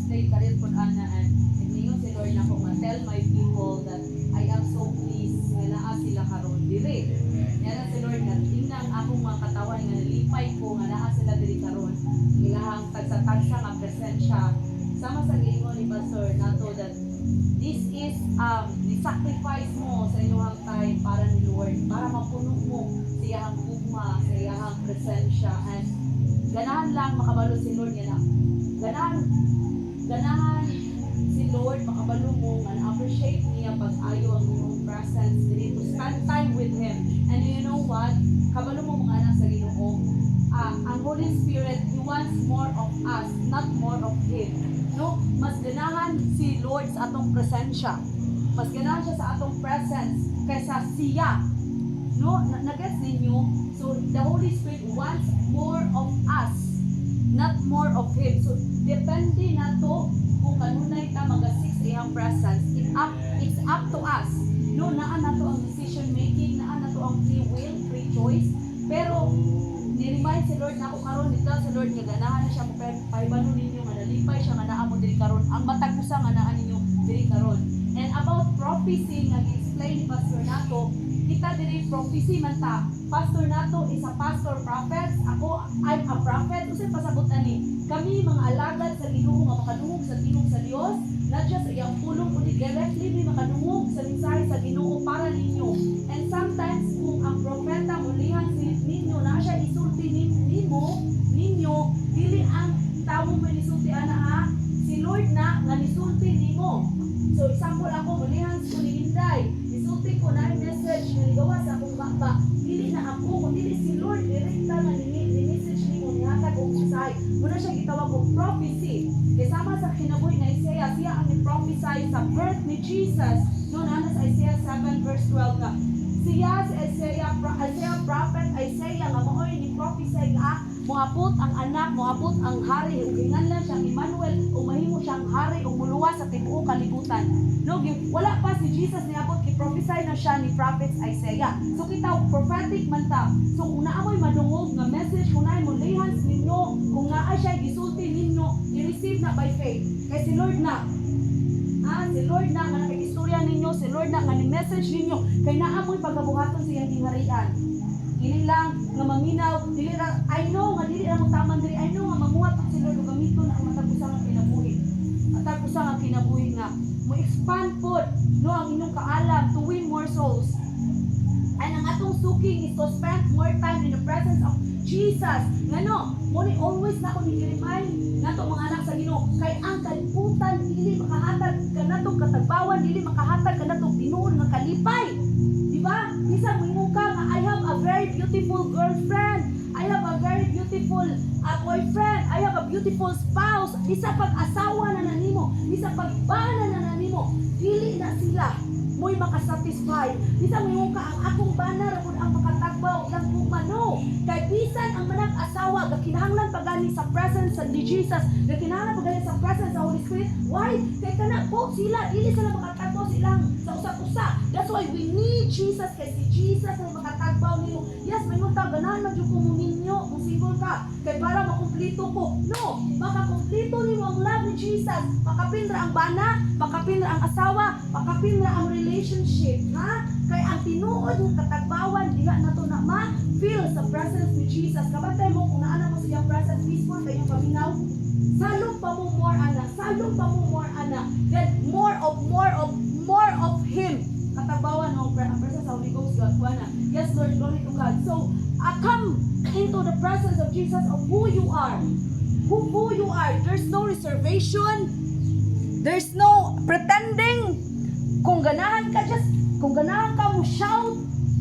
explain karir po ana and ningon si Lord na ko nga tell my people that I am so pleased nga naa sila karon diri. Yan si Lord nga tingnan akong mga katawan nga nalipay ko nga naa sila diri karon. Ilahang tagsa-tagsa nga presensya sama sa giingon ni Pastor nato that this is the sacrifice mo sa inyong time para ni Lord, para mapuno mo siyang ugma, siyang presensya, and ganahan lang makabalo si Lord nga ganahan si Lord makabalo mo nga na-appreciate niya pag-ayo ang iyong presence dito, spend time with Him. And you know what? Kabalo mo mga anak sa Ginoo, ang Holy Spirit, He wants more of us, not more of Him. No, mas ganahan si Lord sa atong presensya. Mas ganahan siya sa atong presence kaysa siya. No, nag-gets ninyo? So, the Holy Spirit wants more of us, not more of Him. So, depende na to kung kanunay ka mag-assist iyang presence. It's up to us. No, naan na to ang decision making, naan na to ang free will, free choice. Pero, ni-remind si Lord na ako karon nito si Lord nga ganahan na siya mo paibalo ninyo nga nalipay siya nga naa mo diri karon ang matag usa nga naa ninyo diri karon. And about prophecy nga gi-explain ni Pastor Nato, kita diri prophecy man ta. Pastor Nato is a pastor prophet, ako I'm a prophet. Usay pasabot ani kami mga alagad sa Ginoo nga makadungog sa tingog sa Dios, not just sa iyang pulong kundi directly ni makadungog sa mensahe sa Ginoo para ninyo. And sometimes kung ang propeta mulihan ninyo na siya isulti ninyo dili ang tawo may nisulti ana ha, si Lord na nga nisulti nimo. So example ako mulihan ko ni Inday, isulti ko na message nga ligawa sa akong baba, dili na ako kundi si Lord direkta nga ni-message nimo nihatag og mensahe. Muna siya gitawag og prophecy. Kasama sa kinabuhi nga Isaiah, siya ang ni-prophesy sa birth ni Jesus. No, na sa Isaiah 7 verse 12 ka. Siya si Isaiah prophet Isaiah nga maoy ni prophesy nga moabot ang anak, moabot ang hari ug inganlan siyang Emmanuel ug mahimo siyang hari ug muluwas sa tibuok kalibutan. No, wala pa si Jesus niabot ki prophesy na siya ni prophet Isaiah. So kita prophetic man ta. So kung naamoy madungog nga message kung naay mulihans ninyo, kung naa siya gisulti ninyo, i-receive na by faith. Kay si Lord na si Lord na nga nakikistorya ninyo, si Lord na nga ni-message ninyo, kay naamoy pagkabuhaton sa iyang gingharian. Ini lang nga maminaw, dili ra, I know nga dili ra mo taman diri, I know nga mamuhat si Lord ug gamiton ang matagusang nga kinabuhi. Matagusang nga kinabuhi nga mo expand pod no ang inyong kaalam to win more souls. And ang atong suking is to spend more time in the presence of Jesus. Ngano, mo ni always na ako ni-remind nato mga anak sa Ginoo kay ang kalibutan dili makahatag kanatong katagbawan, dili makahatag kanatong tinuod nga kalipay. Di ba? Bisag mo ka nga I have a very beautiful girlfriend, I have a very beautiful boyfriend, I have a beautiful spouse. Bisa pag-asawa na nanimo, bisa pagbana na nanimo, dili na sila mo'y makasatisfy. Bisa mo ka ang akong bana ra ang makatagbaw lang kumano. Kay bisan ang manang asawa gakinahanglan pagani sa presence ni Jesus, gakinahanglan pagani sa presence sa Holy Spirit. Why? Kay kana po sila dili sila makatagbaw silang sa usa-usa. That's why we need Jesus, kay si Jesus ang makatagbaw nimo. Yes, may unta ganahan man jud ko mo ninyo kung single ka kay para makumpleto ko. No, makakumpleto nimo ang love ni Jesus. Makapindra ang bana, makapindra ang asawa, makapindra ang relationship, ha? Kay ang tinuod ng katagbawan diha nato na ma-feel sa presence ni Jesus. Kabantay mo kung naana mo sa iyang presence, peaceful kayo paminaw. Salong pa mo more ana, salong pa mo more ana. Then more of Him. Katagbawan ng presence of Holy Ghost, God, na. Yes, Lord, glory to God. So, come into the presence of Jesus of who you are. Who you are. There's no reservation. There's no pretending. Kung ganahan ka mo shout,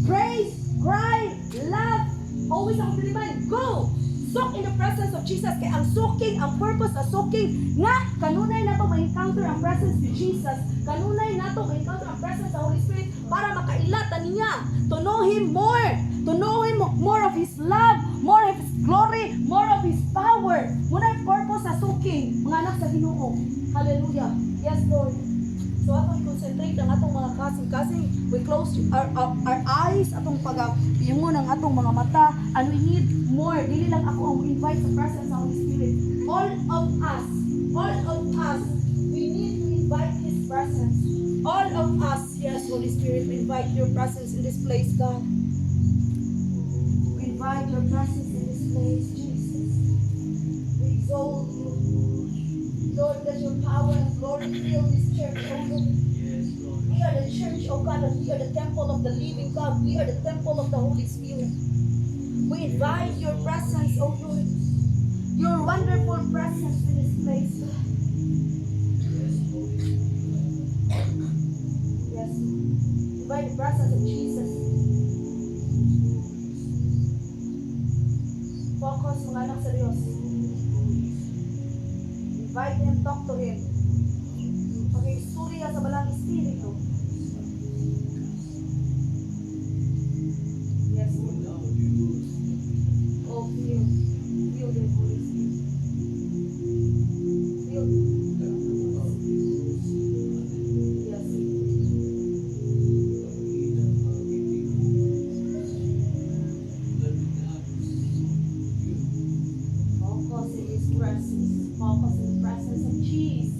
praise, cry, laugh, always ang diliman, go! Soak in the presence of Jesus. Kaya ang soaking, ang purpose ng soaking, nga, kanunay na to ma-encounter ang presence ni Jesus. Kanunay na to ma-encounter ang presence ng Holy Spirit para makailatan niya. To know Him more of His love, more of His glory, more of His power. Muna yung purpose sa soaking, mga anak sa Ginoo. Hallelujah. Yes, Lord. So atong concentrate ang atong mga kasing-kasing. We close our eyes, atong pag-iingon ang atong mga mata. And we need more. Dili lang ako ang invite sa presence ng Holy Spirit. All of us All of us, we need to invite His presence. All of us, yes, Holy Spirit, we invite your presence in this place, God. We invite your presence in this place, Jesus. We exalt you. Lord, let your power and glory fill this church, oh Lord. We are the church, oh God, and we are the temple of the living God. We are the temple of the Holy Spirit. We invite your presence, oh Lord. Your wonderful presence in this place, God. Yes, invite the presence of Jesus. Focus, mga anak sa Diyos. Invite Him, talk to Him. Pag-istorya sa balang Espiritu. Yes, Lord. Oh, feel the Holy Spirit. Feel yes, focus in His presence. Focus in the presence of Jesus.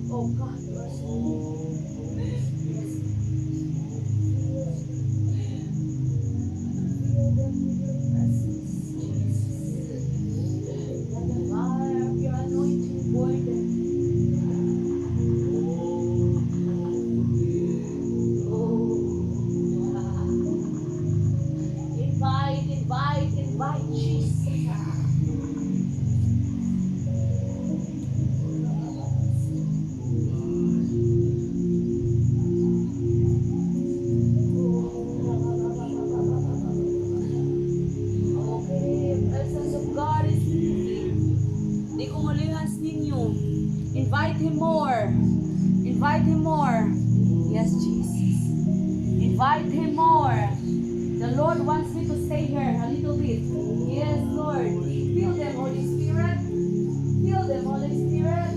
Oh God, you are so yes. Feel them with your presence, Jesus. Let the fire of your anointing burn them. Invite Jesus. Invite Him more. Invite Him more. Yes, Jesus. Invite Him more. The Lord wants me to stay here a little bit. Yes, Lord. Feel them, Holy Spirit. Feel them, Holy Spirit.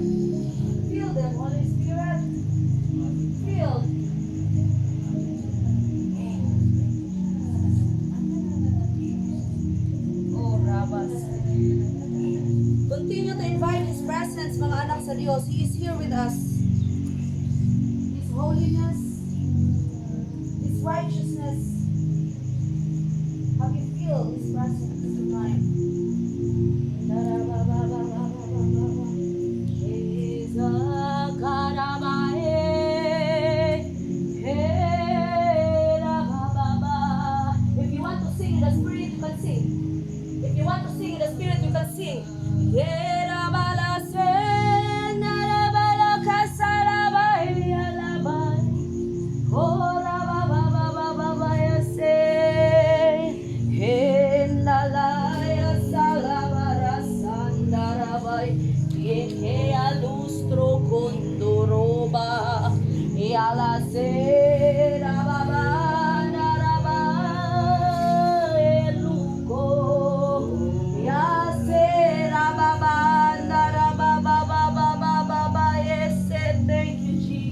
Feel them, Holy Spirit. Feel. Oh, Rabas. Continue to invite His presence, mga anak sa Diyos. He is here with us. His holiness, His righteousness. Have you feel His presence tonight? If you want to sing in the Spirit, you can sing. If you want to sing in the Spirit, you can sing. Thank you, Jesus.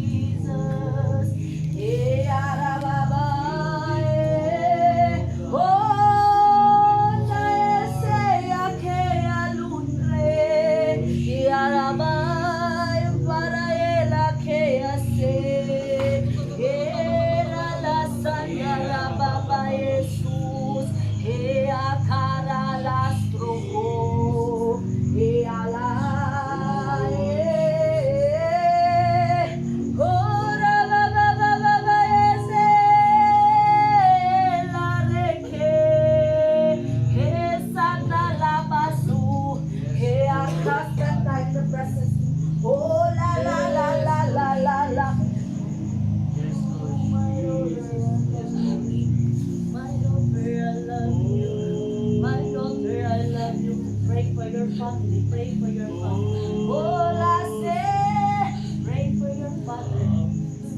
family. Pray for your family. Oh, I say,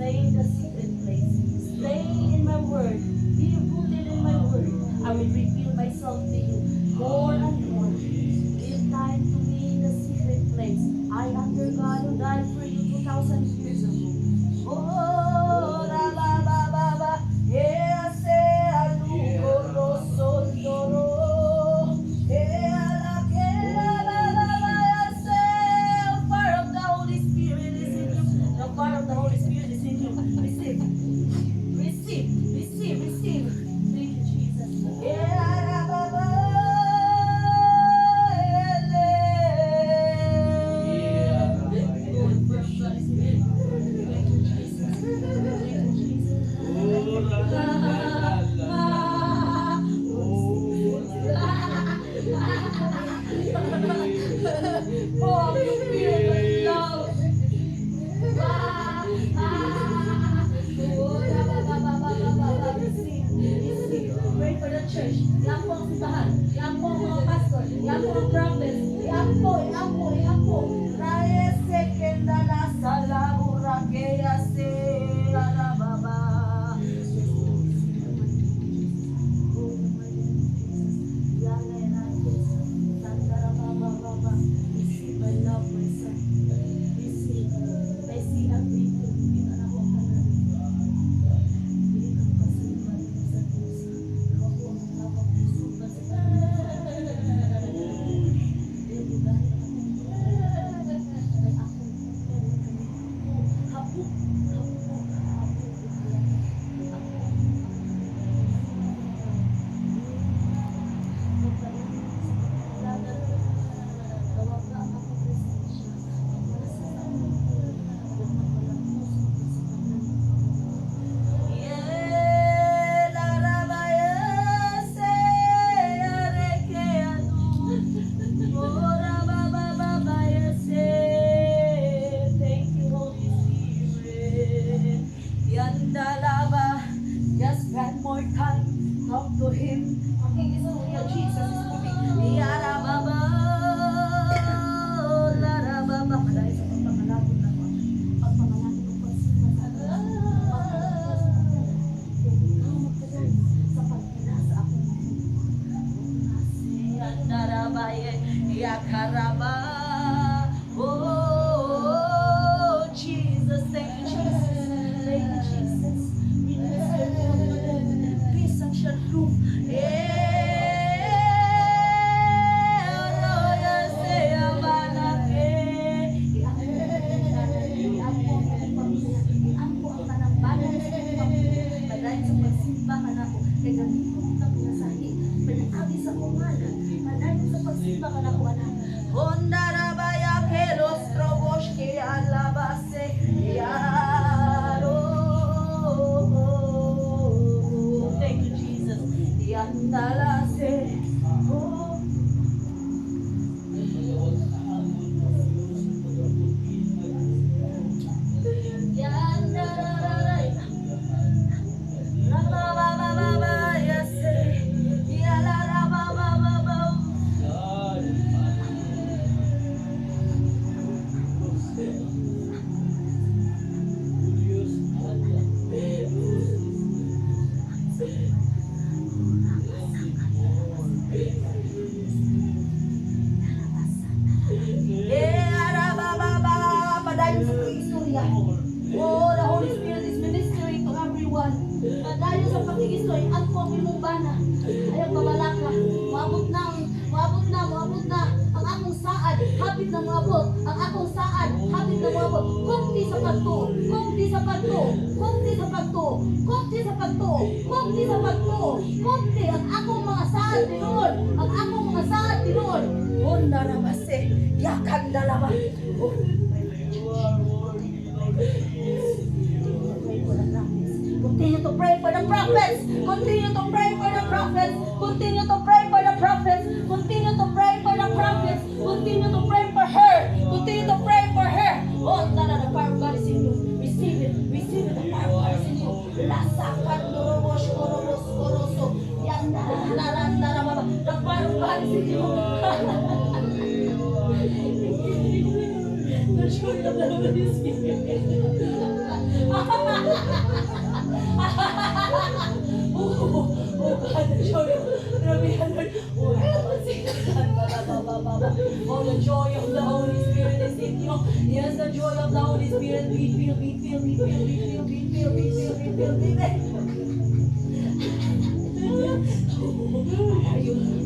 Stay in the secret place. Stay in my word. Be rooted in my word. I will reveal myself to you more and more. Give time to me in the secret place. I am your God who died for you 2,000 years ago. Oh, la ba ba ba ba. Yeah, say aluko roso toro. Yeah, la ke la la la la. Yeah, say the fire of the Holy Spirit is in you. The fire of the Holy Spirit is in you. Receive, receive, receive, receive. Thank you, Jesus. Yeah, la ba ba. Oh, you feel love. Pray for the church. Yan po ang simbahan. Yan po ang mga pastor. Yan po ang prophets. Yan po, yan po, yan po. Rae sekenda la sala urakeya se alababa. Just spend more time, talk to Him. Okay, so Jesus is moving. Yarababa, larababa. Dahil sa pagpangalagod na po. Pagpangalagod ng pagsipas. Sa pagkinasa akong Yandarabaye, yakaraba. Oh, Jesus, thank you, Jesus. Thank you, Jesus. Peace and shalom. Thank you, Jesus. Yandalase. Oh. Oh, the Holy Spirit is ministering to everyone. Dahil sa pakikistoy, at po ang imumbana. Ayaw pabalaka. Maabot na. Ang akong saad, hapit na maabot. Ang akong saad, hapit na maabot. Kunti sa pagto. Kunti ang akong mga saad tinuod. Honda ramase, yakan dalawa. Oh, continue to pray for the prophets. Continue to pray for the prophets. Continue to pray for the prophets. Continue to pray for the prophets. Continue to pray for her. Continue to pray for her. Oh, the fire of God is in you. Receive it. Receive it. The fire of God is in you. Lasakan dorobos korobos koroso. Yanda naranda rababa. The fire of God is in you. The joy of the Lord is in you. Oh God, the joy of oh, the joy of the Holy Spirit is in you. Yes, the joy of the Holy Spirit. Be filled.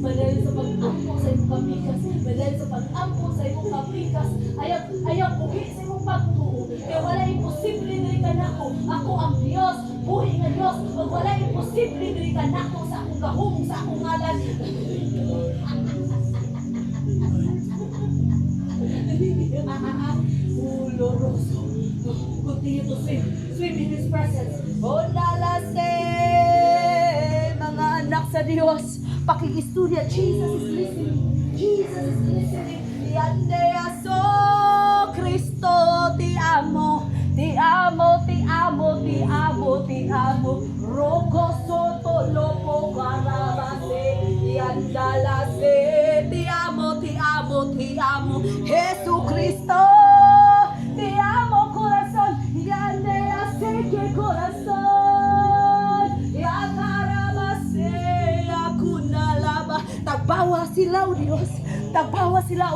Madali sa pag-ampo sa imong kapikas, madali sa pag-ampo sa imong kapikas, ayaw buhi sa imong pagtuo, kaya wala imposible diri ka nako, ako ang Diyos, buhi nga Diyos, ug wala imposible diri ka nako sa akong gahom, sa akong ngalan. Loroso. Continue to swim in His presence. Bonalase, mga anak sa Diyos, pakikistudya, Jesus is listening. Yande aso, Kristo, ti amo. Roko soto lopo karabase, yandalase, ti amo. Jesu Kristo, te amo corazón, yande ase que corazón, yakarabase, yakunalaba. Tagbawa sila o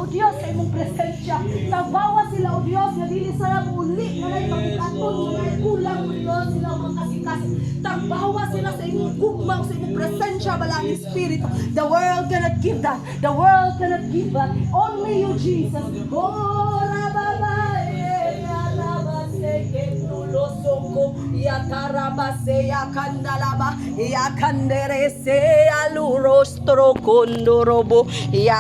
Diyos sa imong presensya. Tagbawa sila o Diyos nga dili sa muli nga nagpapikaton nga kulang o Diyos sila ang makasikas. Tagbawa sila sa imong gugmang sa imong presensya balang Espiritu. The world cannot give that. The world cannot give that. Only you, Jesus. Yatarabase yakandalaba yakanderese alurostro kondorobo ya